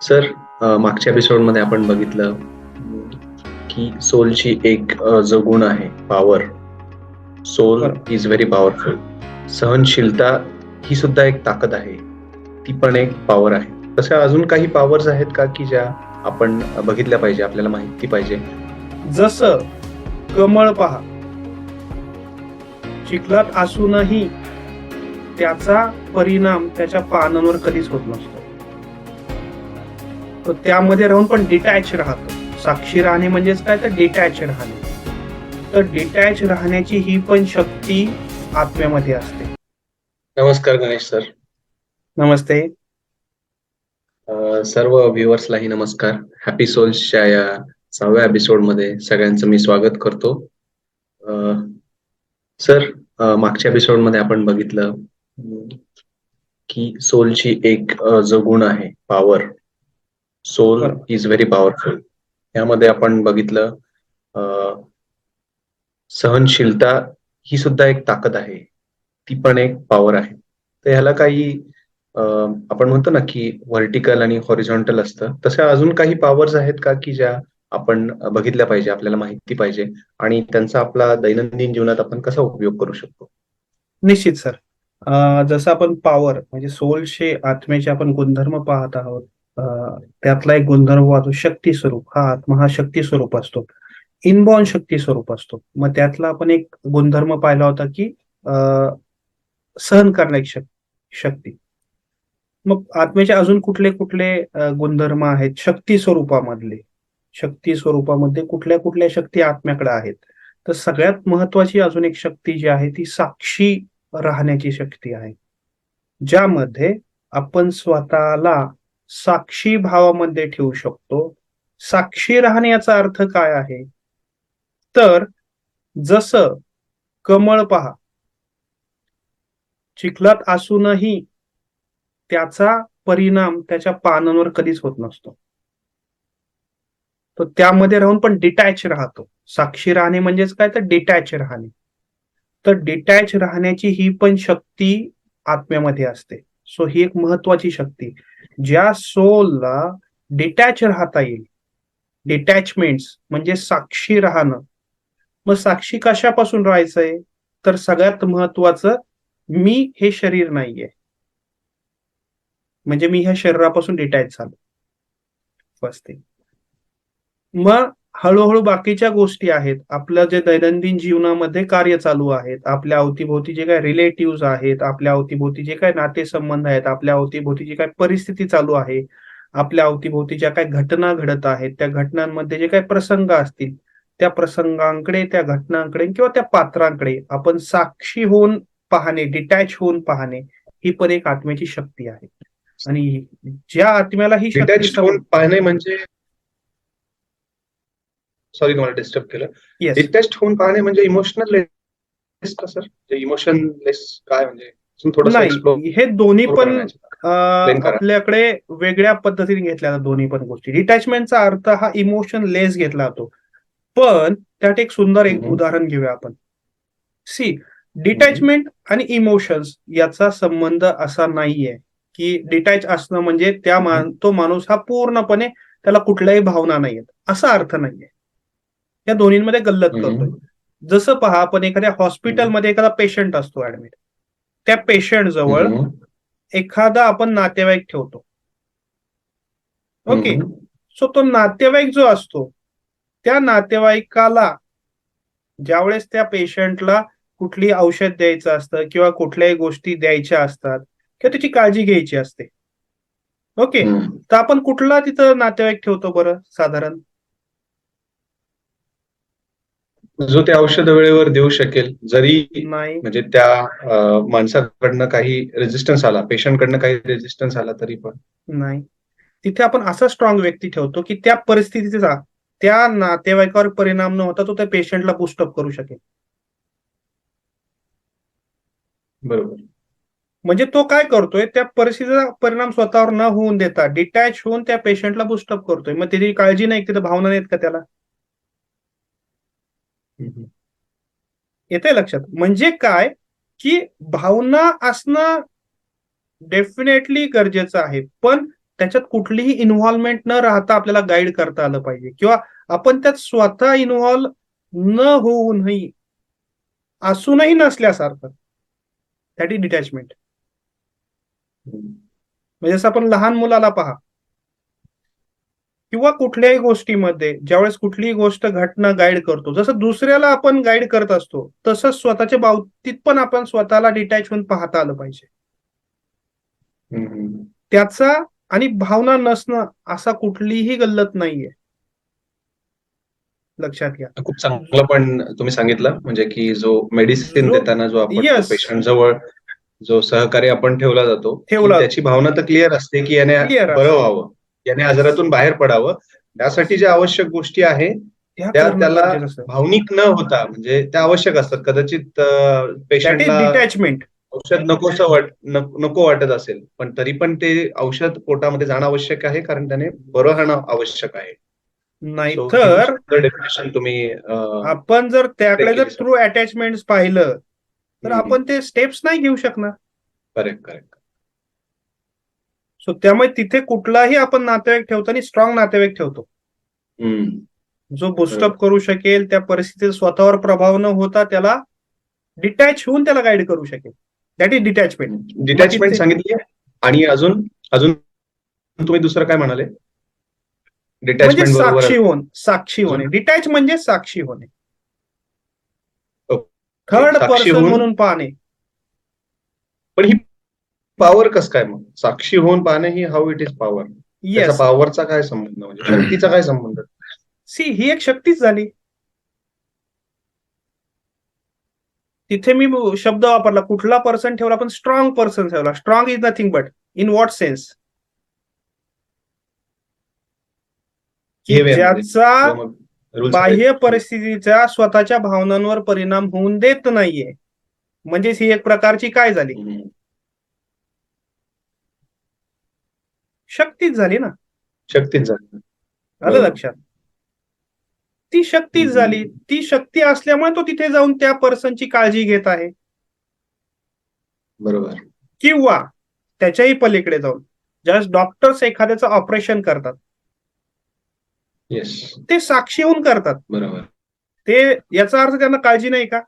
Sir, मागच्या एपिसोडमध्ये आपण बघितलं की सोलची एक जो गुण आहे पॉवर. सोल बरोबर. Is very powerful. सहनशीलता ही सुद्धा एक ताकद आहे. ती पण एक पॉवर आहे. तशा अजून काही पॉवर्स आहेत का की ज्या आपण बघितल्या पाहिजे, आपल्याला माहिती पाहिजे? जसं कमळ पहा, चिखलात असूनही त्याचा परिणाम त्याच्या पानांवर कधीच होत नसतो. तो त्यामध्ये राहून पण डिटॅच राहतो. साक्षी राहणे म्हणजेच काय, तर डिटॅच राहणे. तर डिटॅच राहण्याची ही पण शक्ती आत्म्यामध्ये असते. नमस्कार गणेश सर. नमस्ते. सर्व व्ह्युअर्सलाही नमस्कार. हॅपी सोल्सच्या या 6व्या एपिसोडमध्ये सगळ्यांचं मी स्वागत करतो. सर, मागच्या एपिसोडमध्ये आपण बघितलं की सोलची एक जो गुण आहे पॉवर. सोल बरोबर. Is very powerful. यामध्ये आपण बघितलं सहनशीलता ही सुद्धा एक ताकद आहे. ती पण एक पॉवर आहे. तर ह्याला काही आपण म्हणतो ना की व्हर्टिकल आणि हॉरिझॉन्टल असतं. तशा अजून काही पॉवर्स आहेत का की ज्या आपण बघितल्या पाहिजे, आपल्याला माहिती पाहिजे आणि त्यांचा आपला दैनंदिन जीवनात आपण कसा उपयोग करू शकतो? निश्चित सर. जसं आपण पॉवर म्हणजे सोलचे आत्म्याचे आपण गुणधर्म पाहत आहोत. त्यातला एक गुणधर्म वाचू, शक्ती स्वरूप. हा आत्मा हा शक्ती स्वरूप असतो. इनबॉर्न शक्ती स्वरूप असतो. मग त्यातला आपण एक गुणधर्म पाहिला होता की सहन करण्याची शक्ती. मग आत्म्याचे अजून कुठले कुठले गुणधर्म आहेत शक्ती स्वरूपामधले? शक्ती स्वरूपामध्ये कुठल्या कुठल्या शक्ती आत्म्याकडे आहेत? तर सगळ्यात महत्वाची अजून एक शक्ती जी आहे ती साक्षी राहण्याची शक्ती आहे. ज्यामध्ये आपण स्वतःला साक्षी भावामध्ये ठेवू शकतो. साक्षी राहणे याचा अर्थ काय आहे? तर जसं कमळ पहा, चिखलात असूनही त्याचा परिणाम त्याच्या पानांवर कधीच होत नसतो. तो त्यामध्ये राहून पण डिटॅच राहतो. साक्षी राहणे म्हणजेच काय, तर डिटॅच राहणे. तर डिटॅच राहण्याची ही पण शक्ती आत्म्यामध्ये असते. सो ही एक महत्वाची शक्ती. ज्या सोलला डिटॅच राहता येईल, डिटॅचमेंट्स म्हणजे साक्षी राहणं. मग साक्षी कशापासून राहायचंय? तर सगळ्यात महत्वाचं, मी हे शरीर नाहीये. म्हणजे मी ह्या शरीरापासून डिटॅच झालो. First thing. मग हळूहळू बाकीच्या गोष्टी आहेत. आपलं जे दैनंदिन जीवनामध्ये कार्य चालू आहेत, आपल्या अवतीभोवती जे काही रिलेटिव्हज आहेत, आपल्या अवतीभोवती जे काही नातेसंबंध आहेत, आपल्या अवतीभोवती जी काही परिस्थिती चालू आहे, आपल्या अवतीभोवती ज्या काही घटना घडत आहेत, त्या घटनांमध्ये जे काही प्रसंग असतील, त्या प्रसंगांकडे, त्या घटनांकडे किंवा त्या पात्रांकडे आपण साक्षी होऊन पाहणे, डिटॅच होऊन पाहणे, ही पण एक आत्म्याची शक्ती आहे. आणि ज्या आत्म्याला ही शक्ती डिटॅच होऊन पाहणे म्हणजे, सॉरी तुम्हाला डिस्टर्ब केलं. येस. डिटॅच होऊन पाहणे म्हणजे इमोशनल लेस का सर? इमोशनलेस काय म्हणजे थोडंसं नाही, हे दोन्ही एक्सप्लोर पण करण्याचं एक्सप्लेन करा. आपल्याकडे वेगळ्या पद्धतीने घेतल्या जातात दोन्ही पण गोष्टी. डिटॅचमेंटचा अर्थ हा इमोशन लेस घेतला जातो. पण त्यात एक सुंदर एक हम्म, उदाहरण घेऊया आपण. सी, हम्म, डिटॅचमेंट आणि इमोशन्स याचा संबंध असा नाहीये की डिटॅच असणं म्हणजे हम्म, तो माणूस हा पूर्णपणे त्याला कुठल्याही भावना नाहीयेत, असा अर्थ नाहीये. या दोन्हींमध्ये गल्लत करतोय. हम्म, जसं पहा, आपण एखाद्या हम्म, हॉस्पिटलमध्ये एखादा पेशंट असतो ऍडमिट. त्या पेशंट जवळ हम्म, एखादा आपण नातेवाईक ठेवतो. ओके. हम्म, सो तो नातेवाईक जो असतो, त्या नातेवाईकाला ज्यावेळेस त्या पेशंटला कुठली औषध द्यायचं असतं किंवा कुठल्याही गोष्टी द्यायच्या असतात किंवा त्याची काळजी घ्यायची असते. ओके. हम्म. तर आपण कुठला तिथं नातेवाईक ठेवतो बरं साधारण? जो ते औषध वेळेवर देऊ शकेल, जरी नाही, म्हणजे त्या माणसाकडनं काही रेजिस्टन्स आला, पेशंटकडनं काही रेजिस्टन्स आला तरी पण. नाही. तिथे आपण असा स्ट्रॉंग व्यक्ती ठेवतो की त्या परिस्थितीचा त्या नातेवाईकावर परिणाम न होता तो त्या पेशंटला बुस्टअप करू शकेल. बरोबर. म्हणजे तो काय करतोय, त्या परिस्थितीचा परिणाम स्वतःवर न होऊन देता डिटॅच होऊन त्या पेशंटला बुस्टअप करतोय. मग त्याची काळजी नाही, तिथे भावना नाहीत का त्याला? हम्म, येतंय लक्षात? म्हणजे काय, की भावना असणं डेफिनेटली गरजेचं आहे. पण त्याच्यात कुठलीही इन्व्हॉल्वमेंट न राहता आपल्याला गाईड करता आलं पाहिजे, किंवा आपण त्यात स्वतः इन्व्हॉल्व न होऊनही, असूनही नसल्यासारखं, दॅट इज डिटॅचमेंट. म्हणजे जसं आपण लहान मुलाला पहा, किंवा कुठल्याही गोष्टीमध्ये ज्यावेळेस कुठलीही गोष्ट घटना गाईड करतो, जसं दुसऱ्याला आपण गाईड करत असतो, तसंच स्वतःच्या बाबतीत पण आपण स्वतःला डिटॅच होऊन पाहता आलं पाहिजे. त्याचा आणि भावना नसणं असा कुठलीही गल्लत नाहीये, लक्षात घ्या. खूप चांगलं पण तुम्ही सांगितलं, म्हणजे की जो मेडिसिन जो देताना जो आपण यस पेशंट जवळ जो सहकारी आपण ठेवला जातो, की ठेवला त्याची भावना तर क्लिअर असते की याने क्लिअर बरं असते, व्हावं, याने Yes. आजारातून बाहेर पडावं, त्यासाठी ज्या आवश्यक गोष्टी आहेत त्या त्या करणं त्याला गरजेचं असतं. भावनिक न होता म्हणजे त्या आवश्यक असतात. कदाचित दॅट इज पेशंटला डिटॅचमेंट. औषध नको वाटत असेल, पण तरी पण ते औषध पोटामध्ये जाणं आवश्यक आहे, कारण त्याने बरं होणं आवश्यक आहे. सो ही खूप नाहीतर सुंदर डेफिनेशन तुम्ही आपण जर त्याकडे जर केली सर. थ्रू अटॅचमेंट पाहिलं, तर आपण ते स्टेप्स नाही घेऊ शकणार. Correct correct. सो त्यामुळे तिथे कुठलाही आपण नातेवाईक ठेवतो आणि स्ट्रॉंग नातेवाईक ठेवतो, जो बुस्टअप करू शकेल, त्या परिस्थितीत स्वतःवर प्रभाव न होता त्याला डिटॅच होऊन त्याला गाईड करू शकेल. That is detachment. डिटॅचमेंट सांगितली, आणि अजून अजून तुम्ही दुसरं काय म्हणाले? म्हणजे डिटॅचमेंट बरोबर साक्षी होणे. डिटॅच म्हणजे साक्षी होणे, थर्ड साक्षी पर्सन होऊन. म्हणून पाहणे. पण ही पॉवर कसं काय मग? साक्षी होऊन पाहणे ही हाऊ इट इज पॉवर? त्याचा येस, पॉवरचा काय संबंध, म्हणजे शक्तीचा काय संबंध? सी ही एक शक्तीच झाली. तिथे मी शब्द वापरला, कुठला पर्सन ठेवला, पण स्ट्रॉंग पर्सन ठेवला. Strong is nothing but, in what sense, की हे वे मध्ये ज्याचा किंवा मग rules मध्ये. बाह्य परिस्थितीचा स्वतःच्या भावनांवर परिणाम होऊन देत नाहीये. म्हणजेच ही एक प्रकारची काय झाली, शक्तीच झाली ना. शक्तीच झाली. आलं लक्षात? ती शक्तीच झाली. ती शक्ती असल्यामुळे तो तिथे जाऊन त्या पर्सनची काळजी घेत आहे, बरोबर. किंवा त्याच्याही पलीकडे जाऊन ज्या डॉक्टर्स एखाद्याचं ऑपरेशन करतात, येस, ते साक्षी होऊन करतात. बरोबर. ते याचा अर्थ त्यांना काळजी नाही का?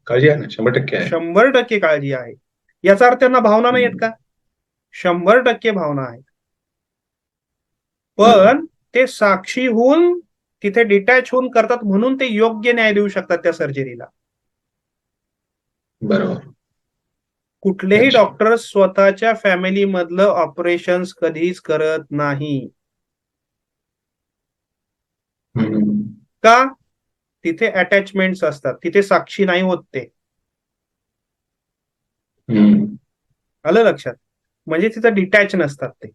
काळजी आहे ना, 100% आहे. 100% काळजी आहे. याचा अर्थ त्यांना भावना नाही आहेत का? 100% भावना आहेत. पण ते साक्षी होऊन तिथे डिटॅच होऊन करतात, म्हणून ते योग्य न्याय देऊ शकतात त्या सर्जरीला. बरोबर. कुठलेही अच्छा. डॉक्टर स्वतःच्या फॅमिली मधलं ऑपरेशन कधीच करत नाही. का? तिथे अटॅचमेंट्स असतात, तिथे साक्षी नाही होत ते. आलं लक्षात? म्हणजे तिथं डिटॅच नसतात ते.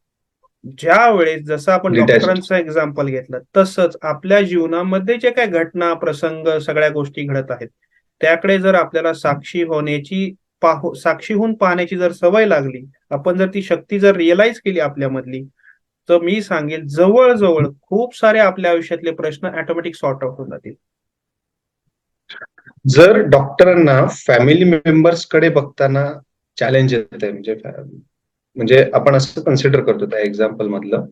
ज्या वेळेस जसं आपण Detached. डॉक्टरांचं एक्झाम्पल घेतलं, तसंच आपल्या जीवनामध्ये जे काही घटना, प्रसंग, सगळ्या गोष्टी घडत आहेत, त्याकडे जर आपल्याला साक्षी होऊन पाहण्याची जर सवय लागली, आपण जर ती शक्ती जर रिअलाइज केली आपल्यामधली, तर मी सांगेल जवळजवळ खूप सारे आपल्या आयुष्यातले प्रश्न ऑटोमॅटिक सॉर्ट आउट होऊन जातील. जर डॉक्टरांना फॅमिली मेंबर्स कडे बघताना चॅलेंज येत आहे, म्हणजे आपण असं कन्सिडर करतो त्या एक्झाम्पल मधलं,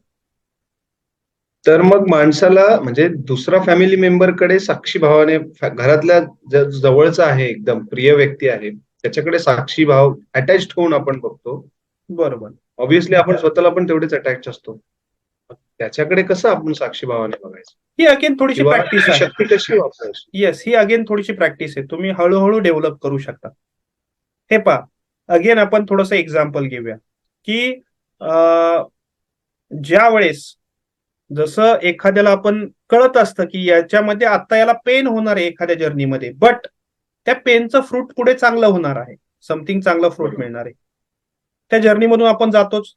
तर मग माणसाला म्हणजे दुसरा फॅमिली मेंबर कडे साक्षी भावाने, घरातल्या जवळचा आहे, एकदम प्रिय व्यक्ती आहे, त्याच्याकडे साक्षी भाव अटॅच होऊन आपण बघतो. बरोबर. ऑब्व्हियसली आपण स्वतःला पण तेवढेच अटॅच असतो. त्याच्याकडे कसं आपण साक्षी भावाने बघायचं, ही अगेन थोडीशी किंवा प्रॅक्टिस ही आहे. शक्ती कशी वापरायची? येस, ही अगेन थोडीशी प्रॅक्टिस आहे. तुम्ही हळूहळू डेव्हलप करू शकता. हे पहा, अगेन आपण थोडंसं एक्झाम्पल घेऊया, की ज्या वेळेस जसं एखाद्याला आपण कळत असतं की याच्यामध्ये आता याला पेन होणार आहे एखाद्या जर्नीमध्ये, बट त्या पेनचं फ्रूट पुढे चांगलं होणार आहे, समथिंग चांगलं फ्रूट मिळणार आहे. त्या जर्नीमधून आपण जातोच,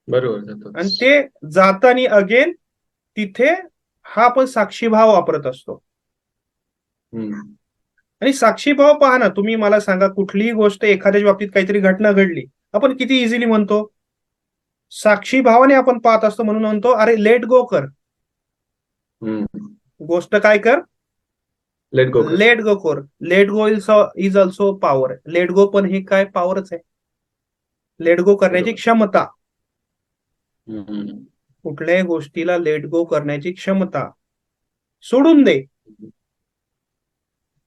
बरोबर. आणि ते जाताना अगेन तिथे हा आपण साक्षीभाव वापरत असतो. आणि साक्षीभाव पहा ना, तुम्ही मला सांगा, कुठलीही गोष्ट एखाद्याच्या बाबतीत काहीतरी घटना घडली, आपण किती इझिली म्हणतो, साक्षीभावाने आपण पाहत असतो, म्हणून म्हणतो अरे लेट गो कर, गोष्ट काय कर, लेट गो कर. लेट गो कर. Let go is also power. Let go पण हे काय पॉवरच आहे. लेट गो करण्याची बरोबर. क्षमता, हम्म. कुठल्याही गोष्टीला लेट गो करण्याची क्षमता, सोडून दे,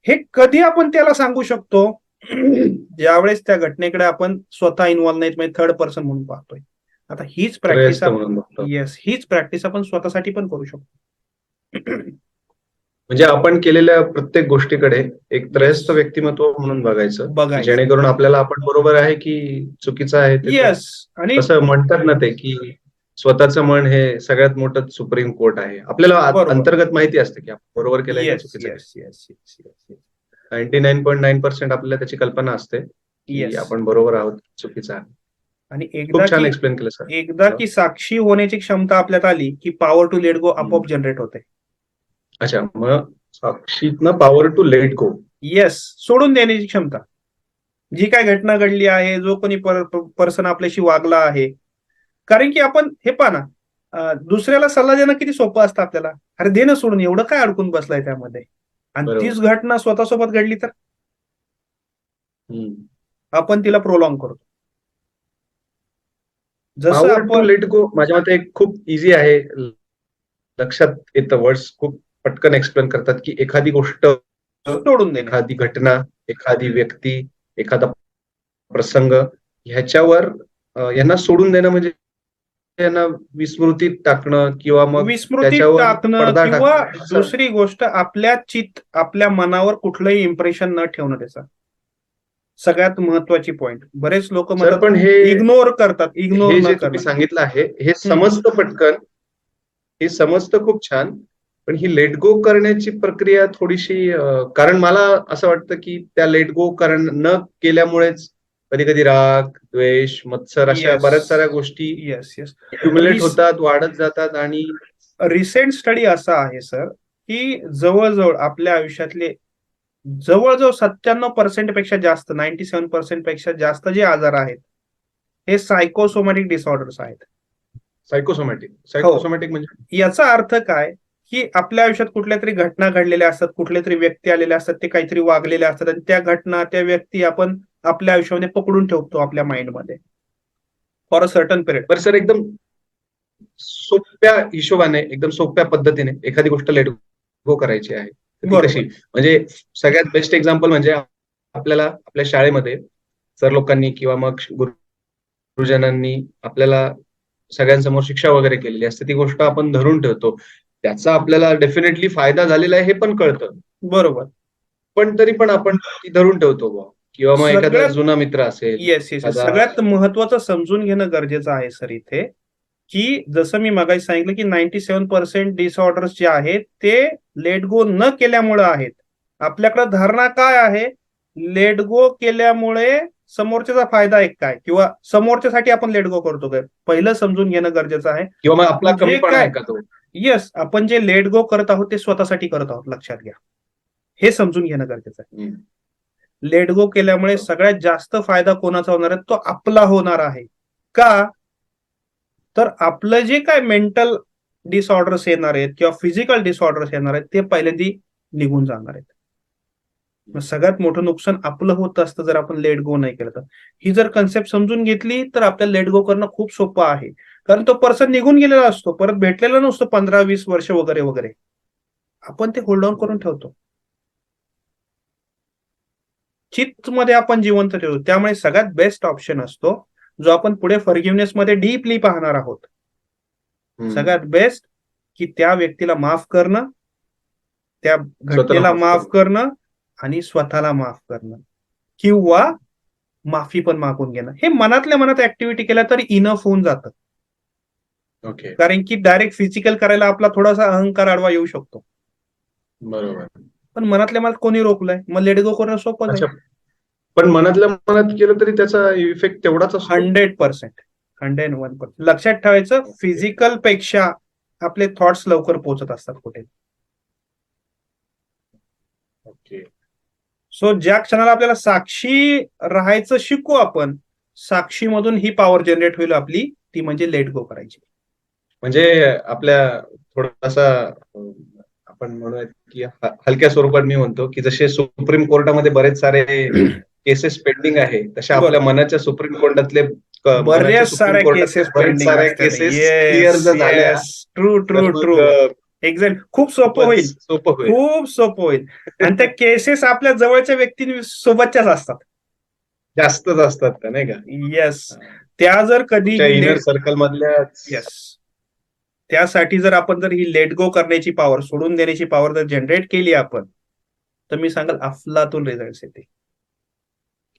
हे कधी आपण त्याला सांगू शकतो? ज्यावेळेस त्या घटनेकडे आपण स्वतः इन्व्हॉल्व नाहीत, म्हणजे थर्ड पर्सन म्हणून पाहतोय. आता हीच प्रॅक्टिस त्रयस्थ म्हणून बघतो. येस, हीच प्रॅक्टिस आपण स्वतःसाठी पण करू शकतो. म्हणजे आपण केलेल्या प्रत्येक गोष्टीकडे एक त्रयस्थ येस, व्यक्तिमत्व म्हणून बघायचं, की बघायचं. जेणेकरून आपल्याला आपण बरोबर आहे की चुकीचं आहे ते तर येस, आणि कसं म्हणतात ना ते की स्वतःचं मन हे सगळ्यात मोठं सुप्रीम कोर्ट आहे. आपल्याला बरोबर. अंतर्गत माहिती असते की आपण बरोबर केलंय का येस चुकीचं केलंय. येस येस येस येस 99.9% आपल्याला त्याची कल्पना असते की येस. आपण बरोबर आहोत, चुकीचं आहे. आणि खूप छान एक्सप्लेन केलं सर. एकदा की साक्षी होण्याची क्षमता आपल्यात आली की पॉवर टू लेट गो आपोआप जनरेट होते. अच्छा, मग साक्षीतनं power to let go. Yes, सोडून देण्याची क्षमता. जी काय घटना घडली आहे, जो कोणी पर्सन आपल्याशी वागला आहे, कारण की आपण हे पहा ना, दुसऱ्याला सल्ला देणं किती सोपं असतं आपल्याला. अरे दे ना सोडून, एवढं काय अडकून बसलाय त्यामध्ये. आणि बरोबर. तीच घटना स्वतःसोबत घडली तर हम्म. आपण तिला प्रोलॉंग करतो. जसं पॉवर टू आपण लेट गो माझ्या मते खूप इझी आहे, लक्षात येतं. वर्ड्स खूप पटकन एक्सप्लेन करतात की एखादी गोष्ट, सोडून देणे. एखादी घटना, एखादी व्यक्ती, एखादा प्रसंग ह्याच्यावर यांना सोडून देणं म्हणजे यांना विस्मृतीत टाकणं किंवा मग विस्मृतीत त्याच्यावर टाकणं, पडदा किंवा टाकणं असं. दुसरी गोष्ट आपल्या मनावर कुठलंही इम्प्रेशन न ठेवणं त्याचा. सगळ्यात महत्वाची पॉइंट. बरेच लोक सर पण म्हणतात हे इग्नोर करतात, इग्नोर हे न जे करणं. तुम्ही सांगितलं आहे हे समजतं पटकन, हे समजतं खूप छान. पण ही लेट गो करण्याची प्रक्रिया थोडीशी कारण मला असं वाटतं की त्या लेट गो न केल्यामुळेच कधी कधी राग, द्वेष, मत्सर अशा बऱ्याच साऱ्या गोष्टी येस येस. क्युमुलेट होतात, वाढत जातात. आणि रिसेंट स्टडी असा आहे सर की जवळजवळ आपल्या आयुष्यातले जवळजवळ 97% पेक्षा जास्त, 97% पेक्षा जास्त जे आजार आहेत हे सायकोसोमॅटिक डिसऑर्डर्स आहेत. सायकोसोमॅटिक म्हणजे याचा अर्थ काय की आपल्या आयुष्यात कुठल्या तरी घटना घडलेल्या असतात, कुठल्या तरी व्यक्ती आलेल्या असतात, ते काहीतरी वागलेले असतात, आणि त्या घटना, त्या व्यक्ती आपण आपल्या आयुष्यामध्ये पकडून ठेवतो आपल्या माइंडमध्ये फॉर अ सर्टन पिरियड. बरं सर, एकदम सोप्या हिशोबाने, एकदम सोप्या पद्धतीने एखादी गोष्ट लेट गो करायची आहे तर ती कशी? म्हणजे सगळ्यात बेस्ट एक्झाम्पल म्हणजे आपल्याला आपल्या शाळेमध्ये सर लोकांनी किंवा मग गुरुजनांनी आपल्याला सगळ्यांसमोर शिक्षा वगैरे केलेली असते, ती गोष्ट आपण धरून ठेवतो. त्याचा आपल्याला डेफिनेटली फायदा झालेला आहे हे पण कळतं, बरोबर. पण तरी पण आपण ती धरून ठेवतो बुवा. किंवा मग एखादा जुना मित्र असेल, येस येस. सगळ्यात महत्वाचं समजून घेणं गरजेचं आहे सर इथे, की जसं मी मगाशी सांगितलं की 97% डिसऑर्डर्स जे आहेत ते लेट गो न केल्यामुळे आहेत. आपल्याकडे धारणा काय आहे, लेट गो केल्यामुळे समोरच्याचा फायदा आहे काय, किंवा समोरच्यासाठी आपण लेट गो करतो काय, पहिलं समजून घेणं गरजेचं आहे. किंवा मग आपला म्हणजे कमीपणा आहे का तो? येस, आपण जे लेट गो करत आहोत ते स्वतःसाठी करत आहोत, लक्षात घ्या. हे समजून घेणं गरजेचं आहे. लेट गो केल्यामुळे सगळ्यात जास्त फायदा कोणाचा होणार आहे, तो आपला होणार आहे. का? तर आपलं जे काय मेंटल डिसऑर्डर्स येणार आहेत किंवा फिजिकल डिसऑर्डर्स येणार आहेत ते पहिल्यांदी निघून जाणार आहेत. मग सगळ्यात मोठं नुकसान आपलं होत असतं जर आपण लेट गो नाही केलं तर. ही जर कन्सेप्ट समजून घेतली तर आपल्याला लेट गो करणं खूप सोपं आहे. कारण तो पर्सन निघून गेलेला असतो, परत भेटलेला नसतो 15-20 वर्ष वगैरे वगैरे. आपण ते होल्ड ऑन करून ठेवतो, चित्त मध्ये आपण जिवंत ठेवतो. त्यामुळे सगळ्यात बेस्ट ऑप्शन असतो जो आपण पुढे फॉरगिव्हनेस मध्ये डीपली पाहणार आहोत. सगळ्यात बेस्ट की त्या व्यक्तीला माफ करणं, त्या घटनेला माफ करणं आणि स्वतःला माफ करणं, किंवा माफी पण मागून घेणं. हे मनातल्या मनात ऍक्टिव्हिटी केल्या तरी इनफ होऊन जातं. ओके, कारण की डायरेक्ट फिजिकल करायला आपला थोडासा अहंकार आडवा येऊ शकतो. बरोबर. पण मनातल्या मनात कोणी रोखलंय, मग लेट गो करणं सोपं आहे. पण मनातल्या मनात केलं तरी त्याचा इफेक्ट तेवढाच असतो. 100%, 101%. लक्षात ठेवायचं, फिजिकल पेक्षा आपले थॉट्स लवकर पोहोचत असतात कुठे. ओके. सो ज्या क्षणाला आपल्याला साक्षी राहायचं शिकू आपण, साक्षीमधून ही पॉवर जनरेट होईल आपली, ती म्हणजे लेट गो करायची. म्हणजे आपल्या थोडासा आपण म्हणूयात की हलक्या स्वरूपात मी म्हणतो की जसे सुप्रीम कोर्टामध्ये बरेच सारे केसेस पेंडिंग आहे, तशा आपल्या मनाच्या सुप्रीम कोर्टातले मनाच्या बऱ्याच सुप्रीम साऱ्या कोर्टातल्या केसेस बऱ्याच पेंडिंग साऱ्या असतात. केसेस क्लिअर येस जर झाल्या येस, ट्रू तर ट्रू मग ट्रू. एक्झॅक्ट, खूप सोपं खूपच होईल. सोपं होईल. खूप सोपं होईल. आणि त्या केसेस आपल्या जवळच्या व्यक्तींसोबतच्याच असतात. जास्तच असतात त्या, नाही का? येस. त्या जर तुमच्या कधीही इनर लेट सर्कल मधल्याच. येस, त्यासाठी जर आपण जर ही लेट गो करण्याची पॉवर, सोडून देण्याची पॉवर जर जनरेट केली आपण, तर मी सांगाल अफलातून रिझल्ट येते.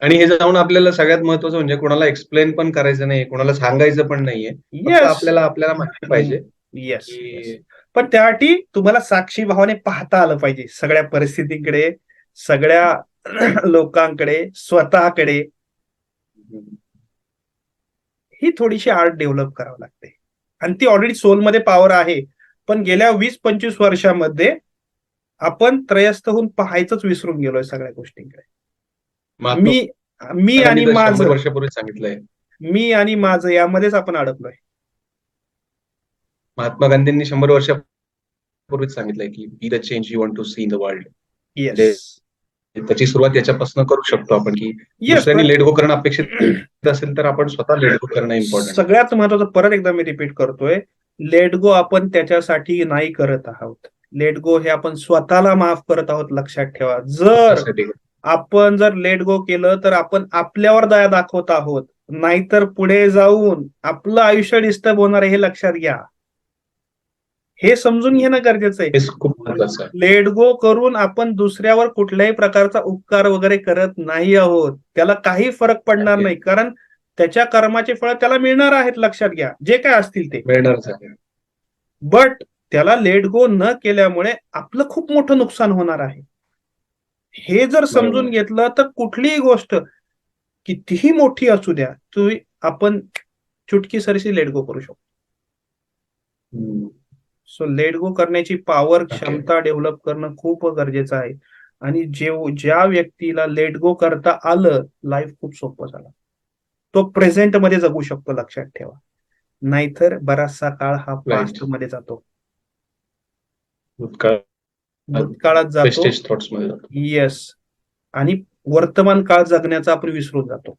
आणि हे जाऊन आपल्याला सगळ्यात महत्वाचं म्हणजे कोणाला एक्सप्लेन पण करायचं नाही, कोणाला सांगायचं पण नाहीये. फक्त येस आपल्याला आपल्याला माहिती पाहिजे येस येस. की पण त्यासाठी तुम्हाला साक्षी भावाने पाहता आलं पाहिजे सगळ्या परिस्थितीकडे, सगळ्या लोकांकडे, स्वतःकडे. ही थोडीशी आर्ट डेव्हलप करावी लागते. आणि ती ऑलरेडी सोलमध्ये पॉवर आहे. पण गेल्या 20-25 वर्षामध्ये आपण त्रयस्थ होऊन पाहायचंच विसरून गेलोय सगळ्या गोष्टींकडे. महात्मा मी मी आणि गांधी तर 100 माझं, वर्षापूर्वी सांगितलंय. मी आणि माझं यामध्येच आपण अडकलोय. महात्मा गांधींनी 100 वर्षापूर्वीच सांगितलंय की be the change you want to see in the world. Yes म्हणजे त्याची सुरुवात याच्यापासून करू शकतो आपण की येस. दुसऱ्यांनी लेट गो करणं अपेक्षित असेल तर आपण स्वतः लेट गो करणं इम्पॉर्टंट. सगळ्यात महत्वाचं परत एकदा मी रिपीट करतोय, लेट गो आपण त्याच्यासाठी नाही करत आहोत. लेट गो हे आपण स्वतःला माफ करत आहोत. लक्षात ठेवा, जर स्वतःसाठी. आपण जर लेट गो केलं तर आपण आपल्यावर दया दाखवत आहोत, नाहीतर पुढे जाऊन आपलं आयुष्य डिस्टर्ब होणार आहे, हे लक्षात घ्या. हे समजून घेणं गरजेचं आहे. हे खूप महत्वाचं आहे. लेट गो करून आपण दुसऱ्यावर कुठल्याही प्रकारचा उपकार वगैरे करत नाही आहोत. त्याला काही फरक पडणार नाही, कारण त्याच्या कर्माचे फळ त्याला मिळणार आहेत. लक्षात घ्या, जे काय असतील ते मिळणारच आहे. बट त्याला लेट गो न केल्यामुळे आपलं खूप मोठं नुकसान होणार आहे. हे जर समजून बरोबर. घेतलं तर कुठलीही गोष्ट कितीही मोठी असू द्या, तुम्ही आपण चुटकीसरशी लेट गो करू शकतो. सो लेट गो करण्याची पॉवर, क्षमता डेव्हलप करणं खूप गरजेचं आहे. आणि ज्या व्यक्तीला लेट गो करता आलं, लाईफ खूप सोपं झालं. तो प्रेझेंट मध्ये जगू शकतो. लक्षात ठेवा, नाहीतर बराचसा काळ हा पास्ट मध्ये जातो, भूतकाळात जातो. वेस्टेज थॉट्स मध्ये जातो. येस. आणि वर्तमान काळ जगण्याचा आपण विसरून जातो.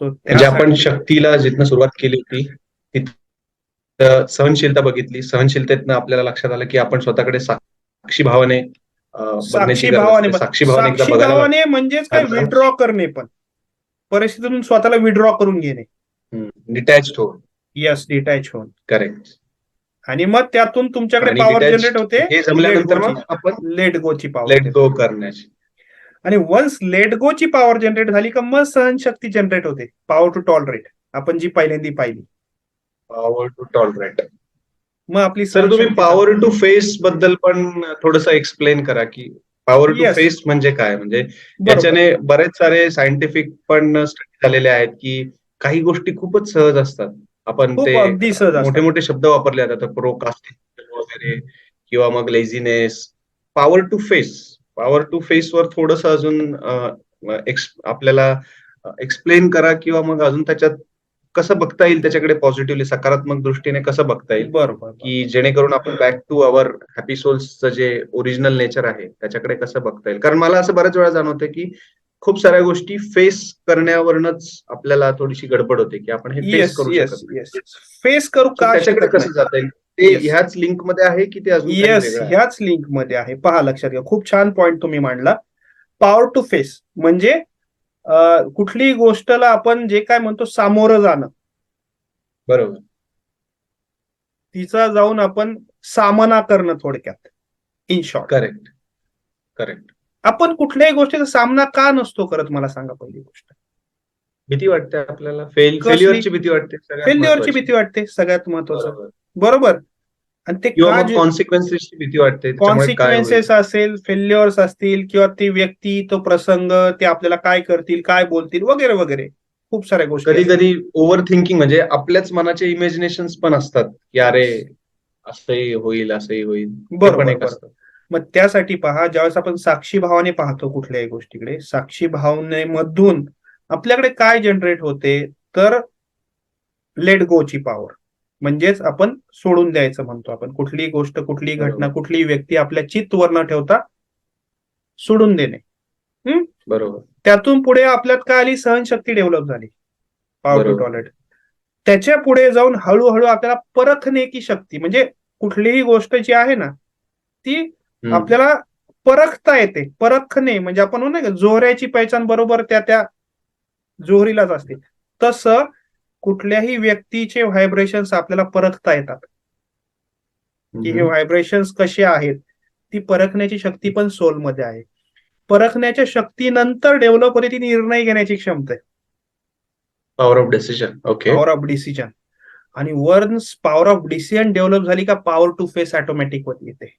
सो म्हणजे आपण शक्तीला जिथनं सुरुवात केली होती तिथं सहनशीलता बघितली. सहनशीलतेतनं आपल्याला लक्षात आलं की आपण स्वतःकडे साक्षी भावाने बघण्याची गरज असते. साक्षी भावाने एकदा साक्षी बघायला भावाने म्हणजेच काय, लागलं. विड्रॉ करणे, पण परिस्थितीतून स्वतःला विड्रॉ करून घेणे. डिटॅच हो. येस, डिटॅच होऊन. करेक्ट. आणि मग त्यातून तुमच्याकडे आणि पॉवर detached जनरेट होते. हे जमल्यानंतर मग आपण लेट गोची पॉवर. लेट गो करण्याची. आणि वन्स लेट गोची पॉवर जनरेट झाली का मग सहनशक्ती जनरेट होते, पॉवर टू टॉलरेट, आपण जी पहिल्यांदा पाहिली. Power to tolerate. मग आपली सर तुम्ही सहनशक्ती पॉवर टू फेस बद्दल पण थोडस एक्सप्लेन करा की पॉवर टू Yes. फेस म्हणजे काय. म्हणजे बरोबर. याच्याने बरेच सारे सायंटिफिक पण स्टडी झालेले आहेत की काही गोष्टी खूपच सहज असतात. आपण खूप ते अगदी सहज असतात. मोठे मोठे शब्द वापरले जातात, प्रोकास्टिनेशन वगैरे, किंवा मग laziness. Power to face, power to face वर थोडस अजून आपल्याला एक्सप्लेन करा, किंवा मग अजून त्याच्यात कसं बघता येईल, त्याच्याकडे पॉझिटिव्हली सकारात्मक दृष्टीने कसं बघता येईल, बरोबर. की जेणेकरून आपण बॅक टू अवर हॅपी सोल्सचं जे ओरिजिनल नेचर आहे त्याच्याकडे कसं बघता येईल. कारण मला असं बऱ्याच वेळा जाणवतं की खूप साऱ्या गोष्टी फेस करण्यावरनच आपल्याला थोडीशी गडबड होते की आपण हे फेस येस करू येस शकत येस, फेस करू नाही. का त्याच्याकडे शकत कसं जाता येईल, ते Yes. ह्याच लिंक मध्ये आहे की ते अजून काही येस, वेगळं आहे? ह्याच लिंक मध्ये आहे. पहा, लक्षात घ्या, खूप छान पॉइंट तुम्ही मांडला. पॉवर टू फेस म्हणजे कुठलीही गोष्टला आपण जे काय म्हणतो सामोरं जाणं, बरोबर. तिचा जाऊन आपण सामना करणं, थोडक्यात, इन शॉर्ट. Correct correct. आपण कुठल्याही गोष्टीचा सामना का नसतो करत, मला सांगा. पहिली गोष्ट, भीती वाटते आपल्याला, कसली? फेल्युअरची भीती वाटते सगळ्यात फेल्युअरची महत्त्वाची. भीती वाटते, सगळ्यात महत्वाचं. बरोबर. बरोबर. आणि ते किंवा का, मग कॉन्सिक्वेन्सेसची भीती वाटते, त्याच्यामुळे काय होईल. कॉन्सिक्वेन्सेस असेल, फेल्युअर्स असतील, किंवा ती व्यक्ती, तो प्रसंग, ते आपल्याला काय करतील, काय बोलतील, वगैरे वगैरे, खूप साऱ्या गोष्टी कधी असतात. कधी ओव्हर थिंकिंग म्हणजे आपल्याच मनाचे इमॅजिनेशन पण असतात की अरे असंही होईल, असंही होईल. ते पण बरोबर एक बरोबर. असतं. मग त्यासाठी पहा, ज्यावेळेस आपण साक्षी भावाने पाहतो कुठल्याही गोष्टीकडे, साक्षी भावनेमधून आपल्याकडे काय जनरेट होते, तर लेट गोची पॉवर, म्हणजेच आपण सोडून द्यायचं म्हणतो आपण. कुठलीही गोष्ट, कुठलीही घटना, बरोबर. कुठलीही व्यक्ती आपल्या चित्तवर न ठेवता सोडून देणे. बरोबर. त्यातून पुढे आपल्यात काय आली, सहनशक्ती डेव्हलप झाली, पॉवर टू बरोबर. टॉलरेट. त्याच्या पुढे जाऊन हळूहळू आपल्याला परखण्याची शक्ती, म्हणजे कुठलीही गोष्ट जी आहे ना ती हम्म. आपल्याला परखता येते. परखणे म्हणजे आपण म्हणतो ना जोहऱ्याची पहिचान बरोबर त्या त्या जोहरीलाच असते. तसं कुठल्याही व्यक्तीचे व्हायब्रेशन्स आपल्याला परखता येतात, की हे व्हायब्रेशन्स कसे आहेत. ती परखण्याची शक्ती पण सोलमध्ये आहे. परखण्याच्या शक्तीनंतर डेव्हलप होते ती निर्णय घेण्याची क्षमता आहे, power of decision. Okay. Power of decision. आणि once power of decision develop झाली का पॉवर टू फेस ऑटोमॅटिक होत येते.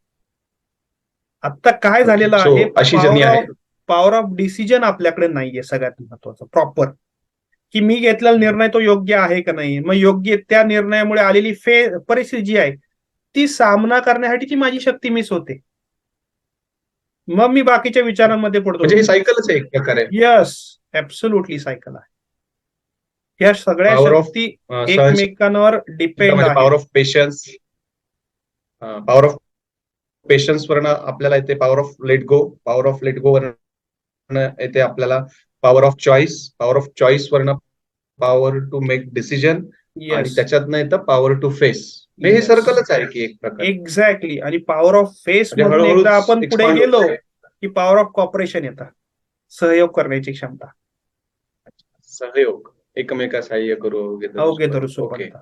आता काय ओके. झालेलं सो आहे, अशी जर्नी आहे. पॉवर ऑफ डिसिजन आपल्याकडे नाहीये, सगळ्यात महत्वाचं प्रॉपर, की मी घेतलेला निर्णय तो योग्य आहे का नाही. मग योग्य त्या निर्णयामुळे आलेली परिस्थिती जी आहे ती सामना करण्यासाठी ती माझी शक्ती मिस होते. मग मी बाकीच्या विचारांमध्ये पडतो. म्हणजे ही सायकलच आहे एक प्रकारे. यस, ऍब्सोल्युटली सायकल आहे. या सगळ्या पॉवर ऑफ शक्ती सहनशीलता, एकमेकांवर डिपेंड म्हणजे आहेत. Power of patience. Power of patience वरनं आपल्याला येते power of let go. Power of let go वरनं येते आपल्याला power of choice. Power of choice वरनं पॉवर टू मेक डिसिजन. आणि येस, त्याच्यातनं येतं पॉवर टू फेस. हे येस, सर्कलच आहे की एक प्रकारे. एक्झॅक्टली. आणि पॉवर ऑफ फेस म्हणजे मधून हळूहळू एकदा आपण पुढे एक्सपांड गेलो होत. की पॉवर ऑफ कॉपरेशन येतात, सहयोग करण्याची क्षमता, सहयोग, एकमेका सहाय्य करू अवघे वगैरे. धरू ओके. सोपंता.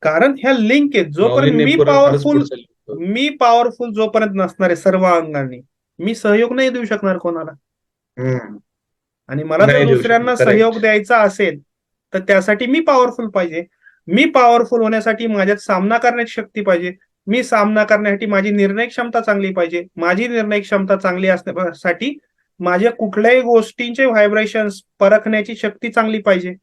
कारण ह्या लिंक आहेत. जोपर्यंत माऊलींनी फारच पुढचं लिहिलं. मी पॉवरफुल जोपर्यंत नसणार आहे सर्व अंगांनी, मी सहयोग नाही देऊ शकणार कोणाला. हम्म. आणि मला जर नाही देऊ दुसऱ्यांना शकत. करेक्ट. सहयोग द्यायचा असेल तर त्यासाठी मी पॉवरफुल पाहिजे. मी पॉवरफुल होण्यासाठी माझ्यात सामना करण्याची शक्ती पाहिजे. मी सामना करण्यासाठी माझी निर्णय क्षमता चांगली पाहिजे. माझी निर्णय क्षमता चांगली असण्यासाठी माझ्या कुठल्याही गोष्टींचे व्हायब्रेशन्स परखण्याची शक्ती चांगली पाहिजे.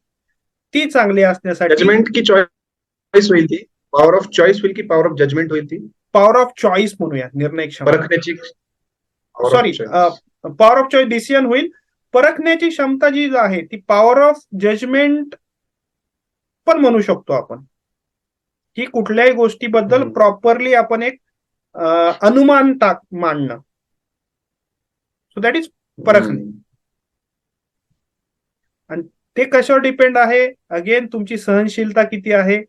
ती चांगली असण्यासाठी जजमेंट की चॉईस होईल ती. पॉवर ऑफ चॉईस होईल की पॉवर ऑफ जजमेंट होईल ती. पॉवर ऑफ चॉईस म्हणूया, निर्णय क्षमता. परखण्याची power of sorry, choice. Power of choice decision होईल. परखण्याची क्षमता जी आहे ती पॉवर ऑफ जजमेंट पण म्हणू शकतो आपण, की कुठल्याही गोष्टीबद्दल प्रॉपरली आपण एक अनुमान मांडणं. सो दॅट इज परखणे. आणि ते कशावर डिपेंड आहे, अगेन तुमची सहनशीलता किती आहे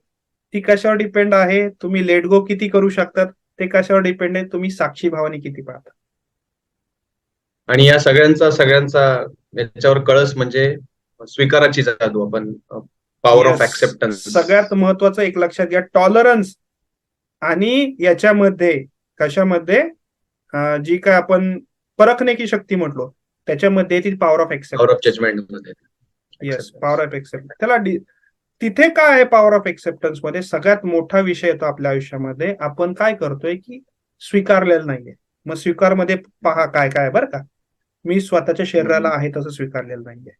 ती कशावर डिपेंड आहे, तुम्ही लेट गो किती करू शकतात ते कशावर डिपेंड आहे, तुम्ही साक्षी भावाने किती पाहता. आणि या सगळ्यांचा याच्यावर कळस म्हणजे स्वीकाराची जादू. आपण पॉवर ऑफ Yes. ऍक्सेप्टन्स. सगळ्यात महत्वाचं एक लक्षात घ्या, टॉलरन्स. आणि याच्यामध्ये कशामध्ये जी काय आपण परखण्याची शक्ती म्हटलो त्याच्यामध्ये ती power of power of acceptance. Judgement मध्ये. Yes, power of acceptance. त्याला तिथे काय आहे पॉवर ऑफ एक्सेप्टन्स मध्ये सगळ्यात मोठा विषय येतो आपल्या आयुष्यामध्ये. आपण काय करतोय की स्वीकारलेलं नाहीये. मग स्वीकारमध्ये पहा काय काय बरं का, मी स्वतःच्या शरीराला आहे तसं स्वीकारलेलं नाहीये.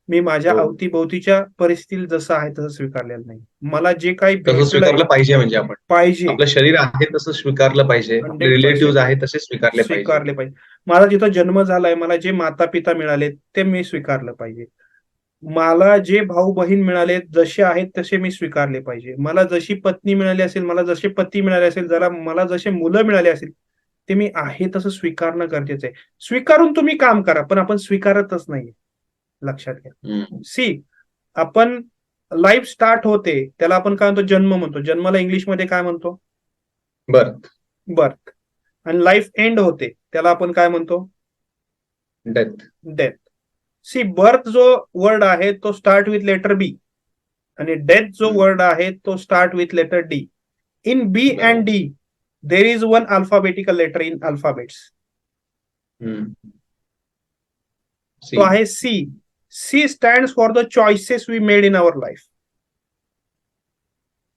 मी माझ्या अवतीभोवतीच्या परिस्थितीला जसं आहे तसं स्वीकारलेलं नाही. मला जे काही तसं स्वीकारलं भेटलंय पाहिजे. म्हणजे आपण पाहिजे आपलं शरीर आहे तसं स्वीकारलं पाहिजे. आपले 100% रिलेटिव्ह आहे तसे स्वीकारले स्वीकारले पाहिजे. माझा जिथं जन्म झालाय, मला जे माता पिता मिळाले ते मी स्वीकारलं पाहिजे. मला जे भाऊ बहीण मिळाले जसे आहेत तसे मी स्वीकारले पाहिजे. मला जशी पत्नी मिळाली असेल, मला जसे पती मिळाले असेल, जरा मला जसे मुलं मिळाले असेल ते मी आहे तसं स्वीकारणं गरजेचं आहे. स्वीकारून तुम्ही काम करा, पण आपण स्वीकारतच नाहीये. लक्षात घ्या. सी, आपण लाईफ स्टार्ट होते त्याला आपण काय म्हणतो, जन्म म्हणतो. जन्माला इंग्लिशमध्ये काय म्हणतो, बर्थ. बर्थ. आणि लाईफ एंड होते त्याला आपण काय म्हणतो, डेथ. डेथ. सी, बर्थ जो वर्ड आहे तो स्टार्ट विथ लेटर बी आणि डेथ जो वर्ड आहे तो start with letter D. In B and D there is one alphabetical letter in alphabets. तो आहे C. C stands for the choices we made in our life.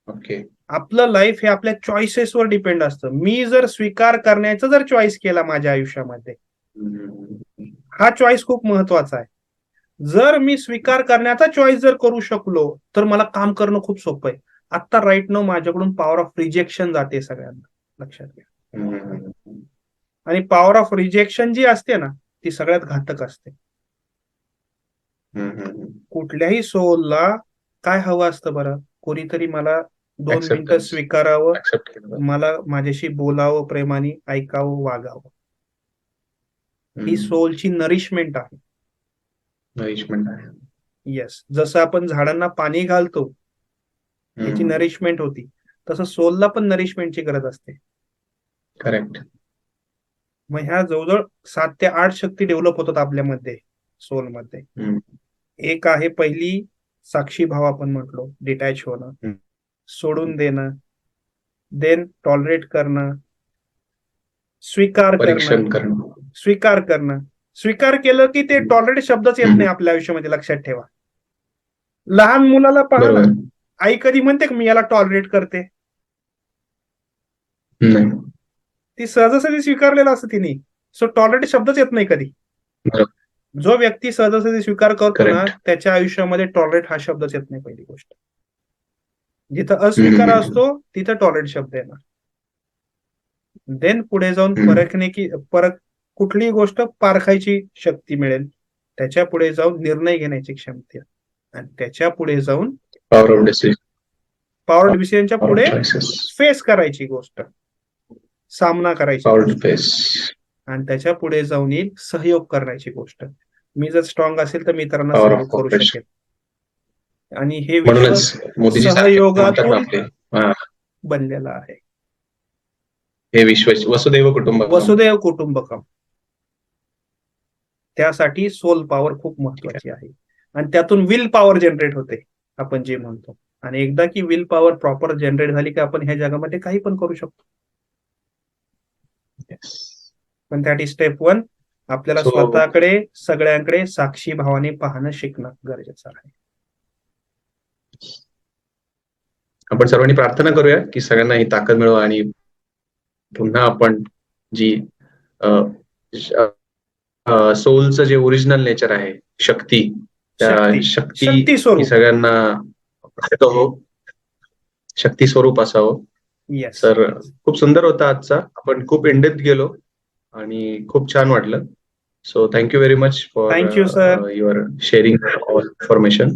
Okay. आपलं life हे आपल्या चॉईसेसवर depend असतं. मी जर स्वीकार करण्याचा जर चॉईस केला माझ्या आयुष्यामध्ये, हा चॉईस खूप महत्वाचा आहे. जर मी स्वीकार करण्याचा चॉईस जर करू शकलो तर मला काम करणं खूप सोपं आहे. आता राईट नो माझ्याकडून पॉवर ऑफ रिजेक्शन जाते सगळ्यांना, लक्षात घ्या. आणि पॉवर ऑफ रिजेक्शन जी असते ना ती सगळ्यात घातक असते. कुठल्याही सोलला काय हवं असतं बरं, कोणीतरी मला 2 मिनिटं स्वीकारावं, मला माझ्याशी बोलावं, प्रेमाने ऐकावं, वागावं. ही सोलची नरिशमेंट आहे. नरिशमेंट आहे. येस, जसं आपण झाडांना पाणी घालतो याची नरिशमेंट होती, तसं सोलला पण नरिशमेंटची गरज असते. करेक्ट. मग ह्या जवळजवळ 7 ते 8 शक्ती डेव्हलप होतात आपल्यामध्ये, सोलमध्ये. एक आहे पहिली साक्षी भाव, आपण म्हटलो डिटॅच होणं, सोडून देणं, देन टॉलरेट करणं, स्वीकार करणं. स्वीकार केलं की ते टॉलरेट शब्दच येत नाही आपल्या आयुष्यामध्ये, लक्षात ठेवा. लहान मुलाला पहा ना, आई कधी म्हणते का मी याला टॉलरेट करते? ती सहजासहजी स्वीकारलेला असतं तिने. सो टॉलरेट शब्दच येत नाही कधी. जो व्यक्ती सहजासहजी स्वीकार करतो ना, त्याच्या आयुष्यामध्ये टॉलरेट हा शब्दच येत नाही. पहिली गोष्ट, जिथं अस्वीकार असतो तिथं टॉलरेट शब्द येणार. देन पुढे जाऊन परत कुठलीही गोष्ट पारखायची शक्ती मिळेल, त्याच्या पुढे जाऊन निर्णय घेण्याची क्षमता, आणि त्याच्या पुढे जाऊन पॉवर ऑफ डिसिजनच्या पुढे फेस करायची गोष्ट, सामना करायची गोष्ट, आणि त्याच्या पुढे जाऊन येईल सहयोग करण्याची गोष्ट. मी जर स्ट्रॉंग असेल तर मी इतरांना सहयोग करू शकेल. आणि हे विश्व सहयोगातून बनलेलं आहे. हे विश्व वसुदैव कुटुंबकम. त्यासाठी सोल पॉवर खूप महत्वाची आहे, आणि त्यातून विल पॉवर जनरेट होते, आपण जे म्हणतो. आणि एकदा की विल पॉवर प्रॉपर जनरेट झाली की आपण ह्या जगामध्ये काही पण करू शकतो. पण त्यासाठी स्टेप 1, आपल्याला स्वतःकडे, सगळ्यांकडे साक्षी भावाने पाहणं शिकणं गरजेचं आहे. आपण सर्वांनी प्रार्थना करूया की सगळ्यांना ही ताकद मिळवा, आणि पुन्हा आपण जी सोलचं जे ओरिजिनल नेचर आहे, शक्ती, त्या शक्ती सगळ्यांना शक्ती स्वरूप असावं. सर, खूप सुंदर होता आजचा. आपण खूप इंडेप्थ गेलो आणि खूप छान वाटलं. So thank you very much for your sharing all information.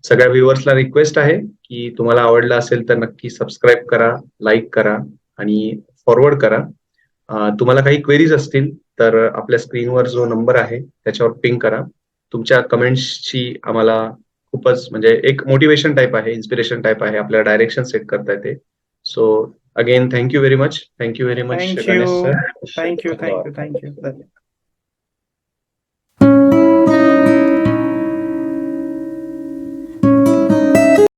सगळ्या व्ह्युअर्सला रिक्वेस्ट आहे की तुम्हाला आवडलं असेल तर नक्की सबस्क्राईब करा, लाईक करा आणि फॉरवर्ड करा. तुम्हाला काही क्वेरीज असतील तर आपल्या स्क्रीनवर जो नंबर आहे त्याच्यावर पिंग करा. तुमच्या कमेंट्सची आम्हाला खूपच, म्हणजे एक मोटिवेशन टाईप आहे, इन्स्पिरेशन टाईप आहे, आपल्याला डायरेक्शन सेट करता येते. So again thank you very much. Thank you very much. Thank you.